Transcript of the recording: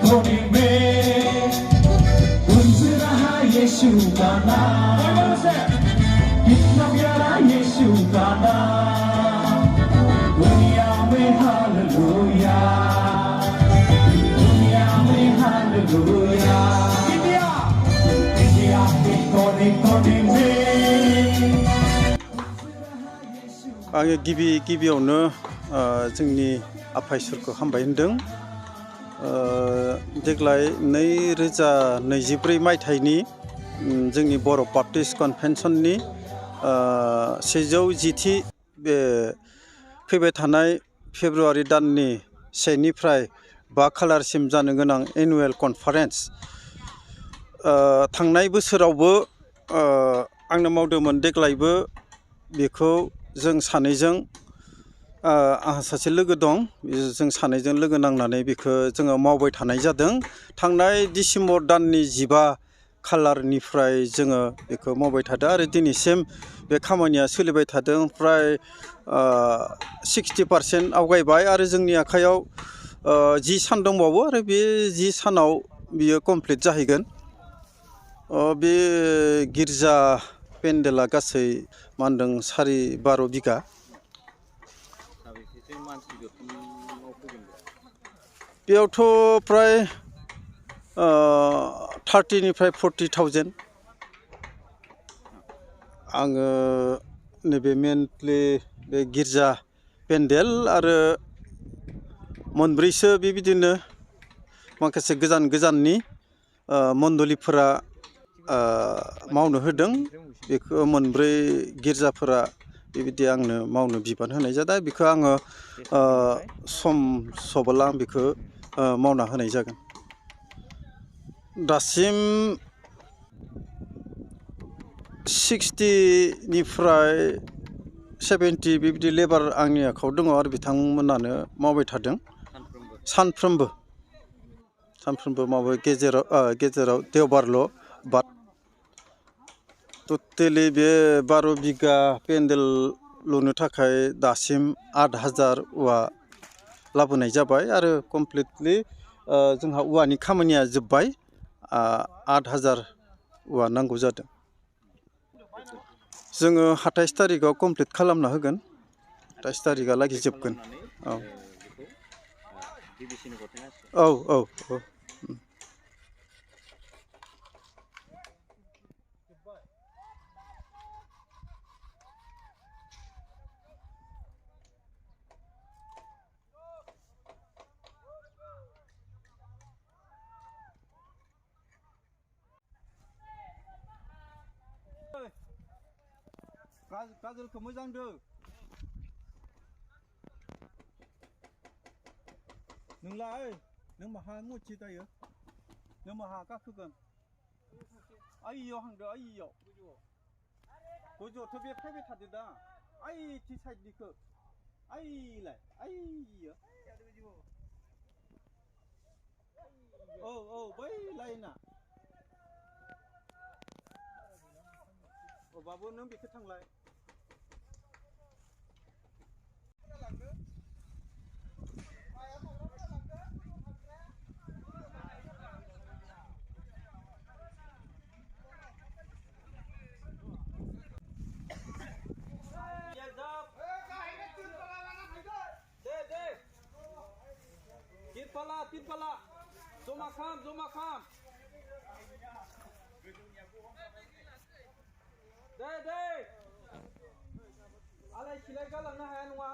में गुंज रहा यीशु का नाम कितना प्यारा यीशु का नाम दुनिया में हालेलुया इंडिया के कोने कोने में आङो गिबियावनो जोंनि आफा इसोरखौ हामबाय होनदों देग्लाय 2024 मायथाइनि जोंनि बर' बाप्टिस्ट कनभेन्सननि 110थि बे फैबाय थानाय फेब्रुवारि दाननि 1 निफ्राय 5 खालारसिम जानो गोनां एनुवेल कनफारेन्स थांनाय बोसोरावबो आंनो मावदोंमोन देग्लायबो बेखौ जों सानैजों आंहा सासे लोगो दं जों सानैजों लोगो नांनानै बेखौ जोङो मावबाय थानाय जादों थांनाय डिसेम्बर दाननि 15 खालारनिफ्राय जोङो बेखौ मावबाय थादों आरो दिनैसिम बे खामानिया सोलिबाय थादों फ्राय 60% आवगायबाय आरो जोंनि आखायाव 10 सान दंबावो आरो बे 10 सानाव बियो कमप्लिट जाहैगोन बे गिर्जा पेन्डेला गासै मा होनदों 12.5 बिगा बेयावथ' प्राय 30 निफ्राय 40,000 आङो नैबे मेनलि बे गिर्जा पेन्डेल आरो मोनब्रैसो बेबायदिनो माखासे गोजाननि मण्डलिफोरा मावनो होदों बेखौ मोनब्रै गिर्जाफोरा बेबायदि आंनो मावनो बिबान होनाय जादों बेखौ आङो सम सब्ला आं बेखौ मावना होनाय जागोन दासिम 60 निफ्राय 70 बेबायदि लेबार आंनि आखायाव दङ आरो बिथांमोनानो मावबाय थादों सानफ्रोमबो मावो गेजेराव देवबारल' बाद टटेलि बे 12 बिगा पेन्डेल लुनो थाखाय दासिम 8,000 औवा लाबोनाय जाबाय आरो कमप्लिटलि जोंहा औवानि खामानिया जोब्बाय 8,000 औवा नांगौ जादों जोङो 27 तारिखआव कमप्लिट खालामना होगोन 27 तारिखहालागै जोबगोन औ गाजोलखौ मोजां दो नोंलाय नों माहा मुथि दायो नों माहा गाखोगोन आइयाव हांदो आइयाव गोजौआवथ' बे फैबाय थादो दा आइथि साइडनिखौ आइलाय आइयो औ बै लाइना बाबु नों बेखौ थांलाय तिरपाला जमा खाम दे आलाय सिलाय गालांनो हाया नङा